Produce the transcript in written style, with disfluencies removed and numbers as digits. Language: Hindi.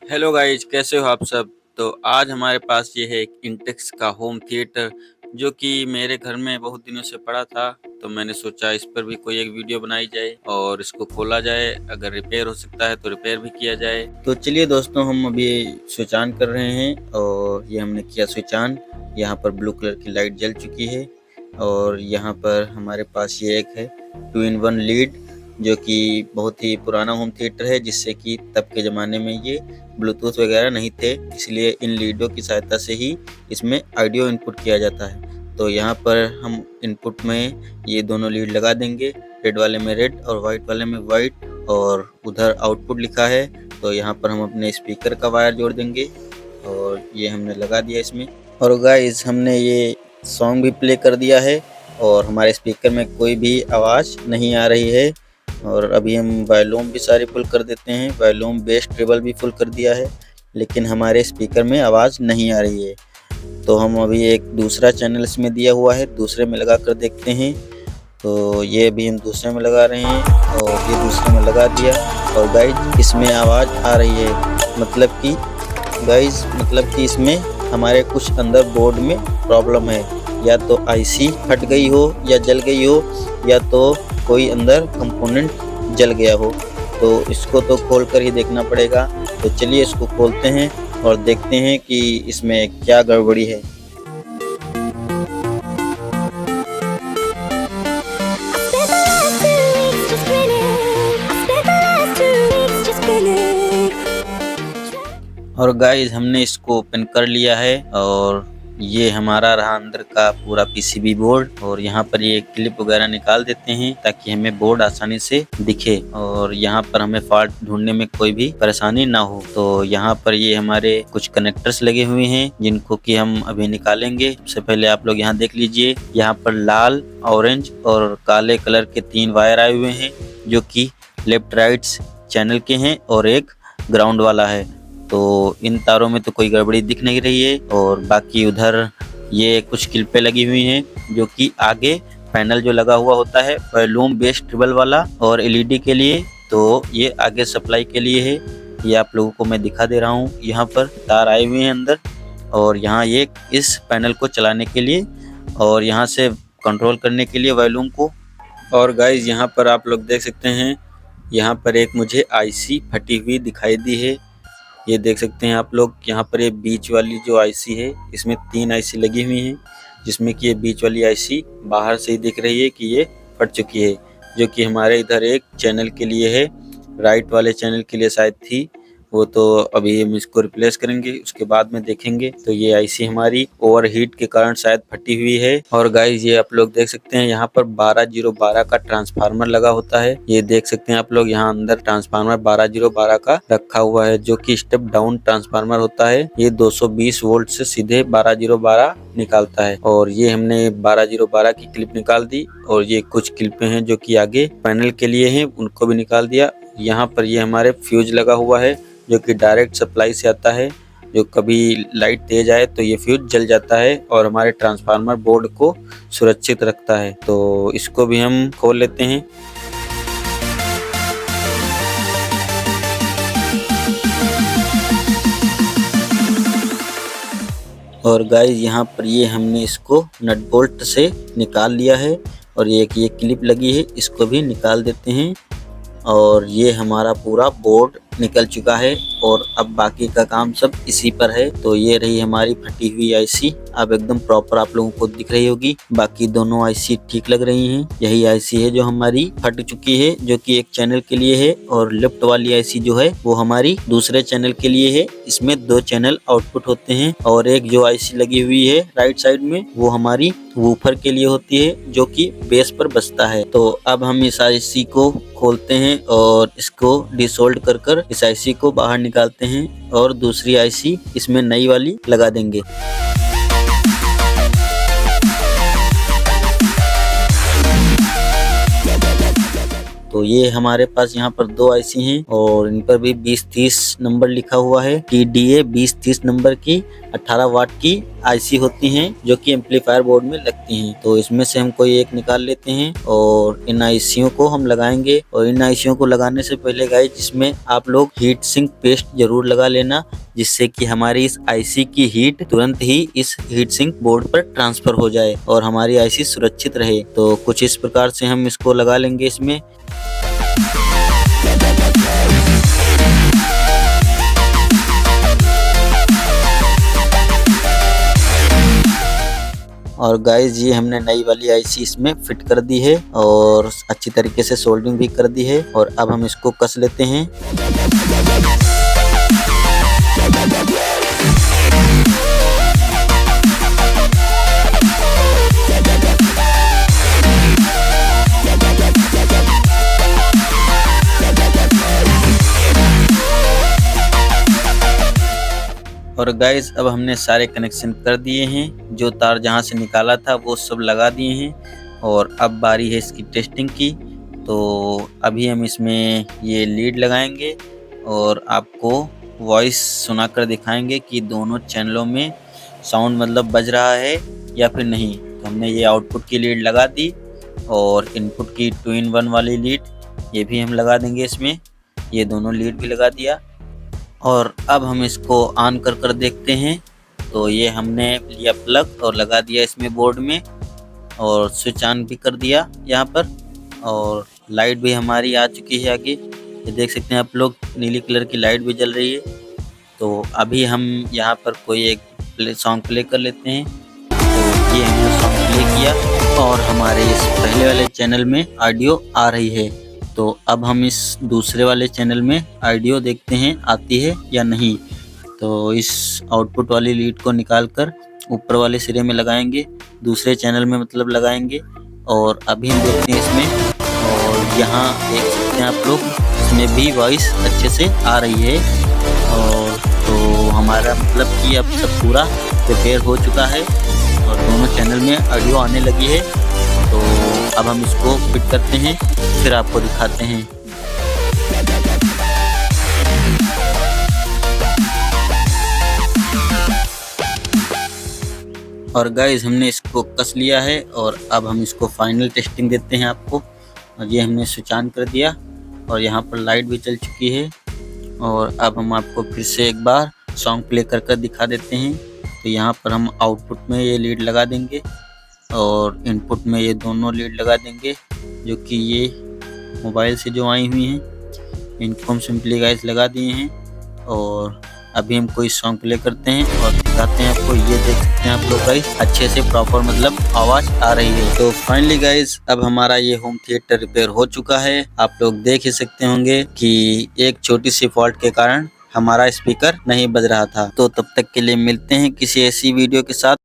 हेलो गाइज, कैसे हो आप सब। तो आज हमारे पास ये है एक इंटेक्स का होम थिएटर जो कि मेरे घर में बहुत दिनों से पड़ा था। तो मैंने सोचा इस पर भी कोई एक वीडियो बनाई जाए और इसको खोला जाए, अगर रिपेयर हो सकता है तो रिपेयर भी किया जाए। तो चलिए दोस्तों, हम अभी स्विच ऑन कर रहे हैं और ये हमने किया स्विच ऑन। यहाँ पर ब्लू कलर की लाइट जल चुकी है और यहाँ पर हमारे पास ये एक है 2-in-1 लीड जो कि बहुत ही पुराना होम थिएटर है, जिससे कि तब के ज़माने में ये ब्लूटूथ वगैरह नहीं थे, इसलिए इन लीडों की सहायता से ही इसमें ऑडियो इनपुट किया जाता है। तो यहाँ पर हम इनपुट में ये दोनों लीड लगा देंगे, रेड वाले में रेड और वाइट वाले में वाइट, और उधर आउटपुट लिखा है। तो यहाँ पर हम अपने स्पीकर का वायर जोड़ देंगे और ये हमने लगा दिया इसमें। और गाइस, हमने ये सॉन्ग भी प्ले कर दिया है और हमारे स्पीकर में कोई भी आवाज़ नहीं आ रही है। और अभी हम वॉल्यूम भी सारी फुल कर देते हैं, वॉल्यूम बेस ट्रेबल भी फुल कर दिया है, लेकिन हमारे स्पीकर में आवाज़ नहीं आ रही है। तो हम अभी एक दूसरा चैनल इसमें दिया हुआ है, दूसरे में लगा कर देखते हैं। तो ये अभी हम दूसरे में लगा रहे हैं और ये दूसरे में लगा दिया और गाइज इसमें आवाज़ आ रही है। मतलब कि इसमें हमारे कुछ अंदर बोर्ड में प्रॉब्लम है, या तो आईसी फट गई हो या जल गई हो, या तो कोई अंदर कंपोनेंट जल गया हो। तो इसको तो खोल कर ही देखना पड़ेगा। तो चलिए इसको खोलते हैं और देखते हैं कि इसमें क्या गड़बड़ी है। और गाइस, हमने इसको ओपन कर लिया है और ये हमारा रहा अंदर का पूरा पीसीबी बोर्ड। और यहाँ पर ये क्लिप वगैरह निकाल देते हैं ताकि हमें बोर्ड आसानी से दिखे और यहाँ पर हमें फॉल्ट ढूंढने में कोई भी परेशानी ना हो। तो यहाँ पर ये हमारे कुछ कनेक्टर्स लगे हुए हैं जिनको कि हम अभी निकालेंगे। सबसे पहले आप लोग यहाँ देख लीजिए, यहाँ पर लाल, ऑरेंज और काले कलर के 3 वायर आए हुए हैं जो कि लेफ्ट राइट चैनल के हैं और एक ग्राउंड वाला है। तो इन तारों में तो कोई गड़बड़ी दिख नहीं रही है। और बाकी उधर ये कुछ क्लिपें लगी हुई हैं जो कि आगे पैनल जो लगा हुआ होता है वॉल्यूम बेस ट्रिबल वाला और एलईडी के लिए, तो ये आगे सप्लाई के लिए है। ये आप लोगों को मैं दिखा दे रहा हूँ, यहाँ पर तार आए हुए हैं अंदर और यहाँ ये इस पैनल को चलाने के लिए और यहाँ से कंट्रोल करने के लिए वॉल्यूम को। और गाइज, यहाँ पर आप लोग देख सकते हैं, यहाँ पर एक मुझे आईसी फटी हुई दिखाई दी है। ये देख सकते हैं आप लोग, यहाँ पर ये बीच वाली जो आईसी है इसमें 3 आईसी लगी हुई हैं, जिसमें कि ये बीच वाली आईसी बाहर से ही दिख रही है कि ये फट चुकी है, जो कि हमारे इधर एक चैनल के लिए है, राइट वाले चैनल के लिए शायद थी। वो तो अभी हम इसको रिप्लेस करेंगे, उसके बाद में देखेंगे। तो ये आईसी हमारी ओवरहीट के कारण शायद फटी हुई है। और गाइस, ये आप लोग देख सकते हैं, यहाँ पर 12012 का ट्रांसफार्मर लगा होता है। ये देख सकते हैं आप लोग, यहाँ अंदर ट्रांसफार्मर 12012 का रखा हुआ है जो कि स्टेप डाउन ट्रांसफार्मर होता है। ये 220 वोल्ट से सीधे 12012 निकालता है। और ये हमने 12012 की क्लिप निकाल दी और ये कुछ क्लिपें हैं जो कि आगे पैनल के लिए हैं, उनको भी निकाल दिया। यहाँ पर ये हमारे फ्यूज लगा हुआ है जो कि डायरेक्ट सप्लाई से आता है, जो कभी लाइट तेज आए तो ये फ्यूज जल जाता है और हमारे ट्रांसफार्मर बोर्ड को सुरक्षित रखता है। तो इसको भी हम खोल लेते हैं। और गाइस, यहाँ पर ये हमने इसको नट बोल्ट से निकाल लिया है और ये क्लिप लगी है, इसको भी निकाल देते हैं। और ये हमारा पूरा बोर्ड निकल चुका है और अब बाकी का काम सब इसी पर है। तो ये रही हमारी फटी हुई आईसी, अब एकदम प्रॉपर आप लोगों को दिख रही होगी। बाकी दोनों आईसी ठीक लग रही हैं। यही आईसी है जो हमारी फट चुकी है, जो कि एक चैनल के लिए है, और लेफ्ट वाली आईसी जो है वो हमारी दूसरे चैनल के लिए है। इसमें 2 चैनल आउटपुट होते हैं और एक जो आईसी लगी हुई है राइट साइड में वो हमारी वूफर के लिए होती है, जो कि बेस पर बजता है। तो अब हम इस आईसी को खोलते हैं और इसको डिसोल्ड कर कर इस आईसी को बाहर निकालते हैं और दूसरी आईसी इसमें नई वाली लगा देंगे। तो तो ये हमारे पास यहाँ पर 2 आईसी हैं और इन पर भी 2030 नंबर लिखा हुआ है। TDA 2030 नंबर की 18 वाट की आईसी होती हैं जो कि एम्पलीफायर बोर्ड में लगती हैं। तो इसमें से हम कोई एक निकाल लेते हैं और इन आईसीयों को हम लगाएंगे। और इन आईसीयों को लगाने से पहले गाइस इसमें आप लोग हीट सिंक पेस्ट जरूर लगा लेना, जिससे कि हमारी इस आईसी की हीट तुरंत ही इस हीट सिंक बोर्ड पर ट्रांसफर हो जाए और हमारी आईसी सुरक्षित रहे। तो कुछ इस प्रकार से हम इसको लगा लेंगे इसमें। और गाइस ये हमने नई वाली आईसी इसमें फिट कर दी है और अच्छी तरीके से सोल्डरिंग भी कर दी है। और अब हम इसको कस लेते हैं। और गाइस अब हमने सारे कनेक्शन कर दिए हैं, जो तार जहां से निकाला था वो सब लगा दिए हैं। और अब बारी है इसकी टेस्टिंग की। तो अभी हम इसमें ये लीड लगाएंगे और आपको वॉइस सुनाकर दिखाएंगे कि दोनों चैनलों में साउंड मतलब बज रहा है या फिर नहीं। तो हमने ये आउटपुट की लीड लगा दी और इनपुट की 2-in-1 वाली लीड ये भी हम लगा देंगे इसमें। ये दोनों लीड भी लगा दिया और अब हम इसको ऑन कर देखते हैं। तो ये हमने लिया प्लग और लगा दिया इसमें बोर्ड में और स्विच ऑन भी कर दिया यहाँ पर। और लाइट भी हमारी आ चुकी है आगे, ये देख सकते हैं आप लोग, नीली कलर की लाइट भी जल रही है। तो अभी हम यहाँ पर कोई एक सॉन्ग प्ले कर लेते हैं। तो ये हमने सॉन्ग प्ले किया और हमारे इस पहले वाले चैनल में ऑडियो आ रही है। तो अब हम इस दूसरे वाले चैनल में ऑडियो देखते हैं आती है या नहीं। तो इस आउटपुट वाली लीड को निकालकर ऊपर वाले सिरे में लगाएंगे, दूसरे चैनल में मतलब लगाएंगे। और अभी हम देखते हैं इसमें, और यहाँ देख सकते हैं आप लोग, इसमें भी वॉइस अच्छे से आ रही है। और तो हमारा मतलब कि अब सब पूरा प्रिपेयर हो चुका है और दोनों चैनल में ऑडियो आने लगी है। तो अब हम इसको फिट करते हैं, फिर आपको दिखाते हैं। और गाइस हमने इसको कस लिया है और अब हम इसको फाइनल टेस्टिंग देते हैं आपको। और ये हमने स्विच ऑन कर दिया और यहाँ पर लाइट भी चल चुकी है। और अब हम आपको फिर से एक बार सॉन्ग प्ले कर दिखा देते हैं। तो यहाँ पर हम आउटपुट में ये लीड लगा देंगे और इनपुट में ये दोनों लीड लगा देंगे, जो कि ये मोबाइल से जो आई हुई हैं। इनको हम सिंपली गाइस लगा दिए हैं। और अभी हम कोई सॉन्ग प्ले करते हैं और दिखाते हैं आपको। ये देख सकते हैं आप लोग गाइस, अच्छे से प्रॉपर मतलब आवाज आ रही है। तो फाइनली गाइस अब हमारा ये होम थिएटर रिपेयर हो चुका है। आप लोग देख ही सकते होंगे कि एक छोटी सी फॉल्ट के कारण हमारा स्पीकर नहीं बज रहा था। तो तब तक के लिए मिलते हैं किसी ऐसी वीडियो के साथ।